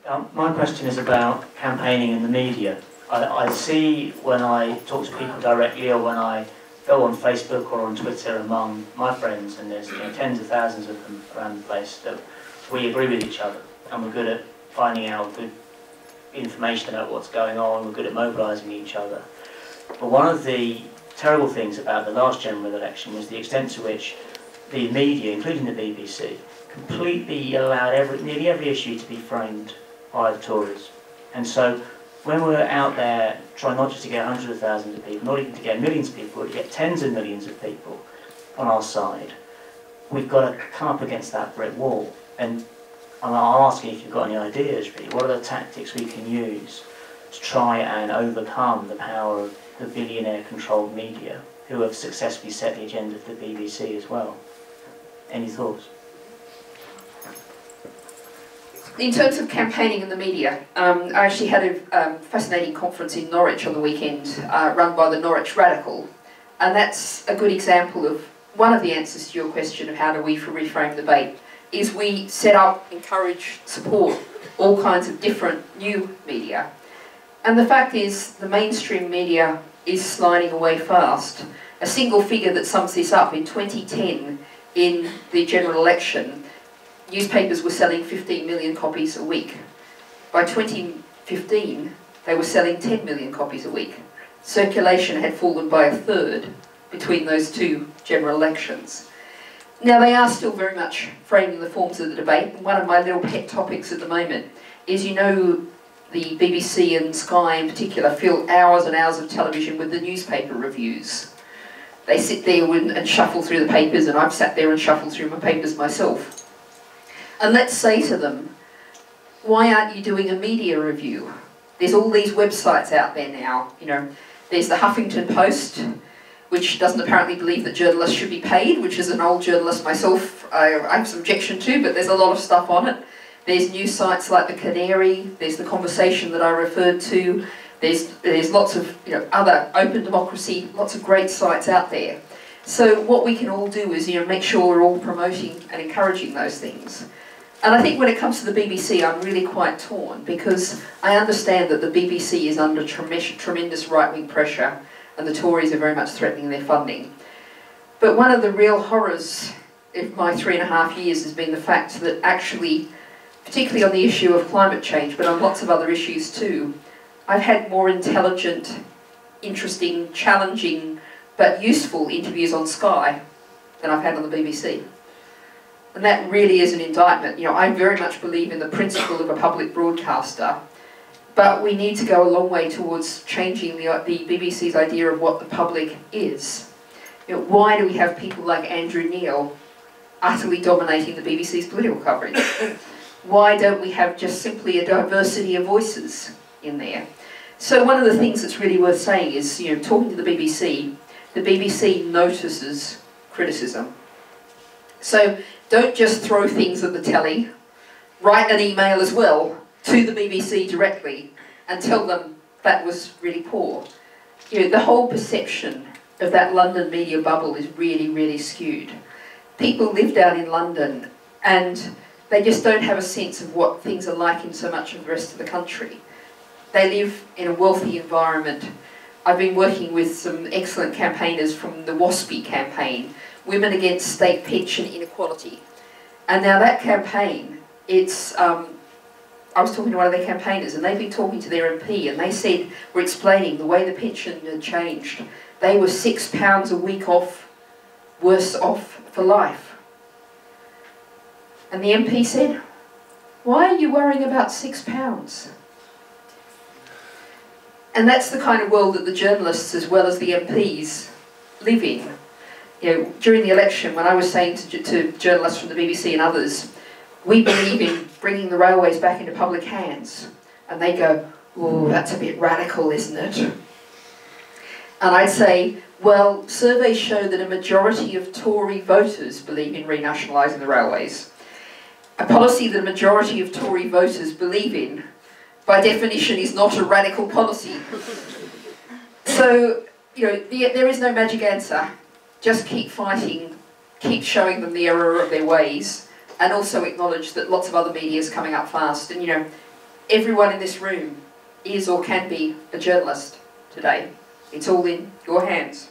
My question is about campaigning in the media. I see when I talk to people directly or when I go on Facebook or on Twitter among my friends, and there's tens of thousands of them around the place, that we agree with each other and we're good at finding out good information about what's going on, we're good at mobilising each other. But one of the terrible things about the last general election was the extent to which the media, including the BBC, completely allowed nearly every issue to be framed by the Tories. And so when we're out there trying not just to get hundreds of thousands of people, not even to get millions of people, but to get tens of millions of people on our side, we've got to come up against that brick wall. And I'm asking if you've got any ideas, really. What are the tactics we can use to try and overcome the power of the billionaire-controlled media, who have successfully set the agenda for the BBC as well? Any thoughts? In terms of campaigning in the media, I actually had a fascinating conference in Norwich on the weekend, run by the Norwich Radical, and that's a good example of one of the answers to your question of how do we reframe debate, is we set up, encourage, support all kinds of different new media. And the fact is, the mainstream media is sliding away fast. A single figure that sums this up: in 2010, in the general election, newspapers were selling 15 million copies a week. By 2015, they were selling 10 million copies a week. Circulation had fallen by a third between those two general elections. Now, they are still very much framing the forms of the debate, and one of my little pet topics at the moment is, the BBC and Sky in particular fill hours and hours of television with the newspaper reviews. They sit there and shuffle through the papers, and I've sat there and shuffled through my papers myself. And let's say to them, why aren't you doing a media review? There's all these websites out there now. There's the Huffington Post, which doesn't apparently believe that journalists should be paid, which as an old journalist myself, I have some objection to, but there's a lot of stuff on it. There's news sites like the Canary, there's the Conversation that I referred to, there's lots of other Open Democracy, lots of great sites out there. So what we can all do is make sure we're all promoting and encouraging those things. And I think when it comes to the BBC, I'm really quite torn, because I understand that the BBC is under tremendous right-wing pressure, and the Tories are very much threatening their funding. But one of the real horrors of my 3.5 years has been the fact that actually, particularly on the issue of climate change, but on lots of other issues too, I've had more intelligent, interesting, challenging, but useful interviews on Sky than I've had on the BBC. And that really is an indictment. I very much believe in the principle of a public broadcaster, but we need to go a long way towards changing the BBC's idea of what the public is. Why do we have people like Andrew Neil utterly dominating the BBC's political coverage? Why don't we have just simply a diversity of voices in there? So one of the things that's really worth saying is, talking to the BBC notices criticism. So don't just throw things at the telly, write an email as well to the BBC directly and tell them that was really poor. The whole perception of that London media bubble is really, really skewed. People live down in London and they just don't have a sense of what things are like in so much of the rest of the country. They live in a wealthy environment. I've been working with some excellent campaigners from the WASPI campaign, Women Against State Pension Inequality. And now that campaign, I was talking to one of their campaigners, and they've been talking to their MP, and they said, we're explaining the way the pension had changed. They were £6 a week off, worse off for life. And the MP said, why are you worrying about £6? And that's the kind of world that the journalists, as well as the MPs, live in. During the election, when I was saying to journalists from the BBC and others, we believe in bringing the railways back into public hands. And they go, oh, that's a bit radical, isn't it? And I'd say, well, surveys show that a majority of Tory voters believe in renationalising the railways. A policy that a majority of Tory voters believe in, by definition, is not a radical policy. So, there is no magic answer. Just keep fighting, keep showing them the error of their ways, and also acknowledge that lots of other media is coming up fast. And everyone in this room is or can be a journalist today. It's all in your hands.